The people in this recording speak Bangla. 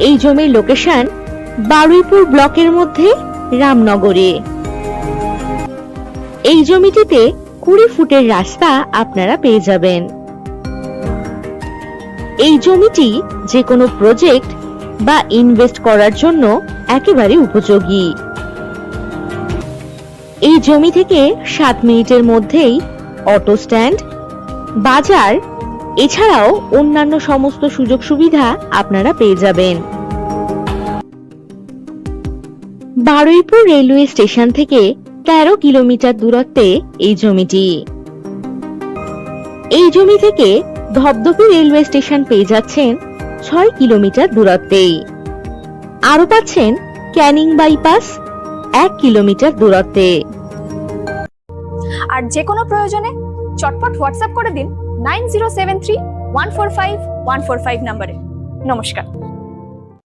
এই জমির লোকেশন বারুইপুর ব্লকের মধ্যে রামনগরে। এই জমিটিতে 20 ফুটের রাস্তা আপনারা পেয়ে যাবেন। এই জমিটি যে কোনো প্রজেক্ট বা ইনভেস্ট করার জন্য একেবারে উপযোগী। এই জমি থেকে 7 মিনিটের মধ্যেই অটো স্ট্যান্ড, বাজার এছাড়াও অন্যান্য সমস্ত সুযোগ সুবিধা আপনারা পেয়ে যাবেন। বারুইপুর রেলওয়ে স্টেশন থেকে 13 কিলোমিটার দূরত্বে এই জমিটি। এই জমি থেকে ধপধপি রেলওয়ে স্টেশন পেয়ে যাচ্ছেন 6 কিলোমিটার দূরত্বেই। আরো পাচ্ছেন ক্যানিং বাইপাস 1 কিলোমিটার দূরত্বে। আর যে কোনো প্রয়োজনে চটপট হোয়াটসঅ্যাপ করে দিন 9073145145 নম্বরে। নমস্কার।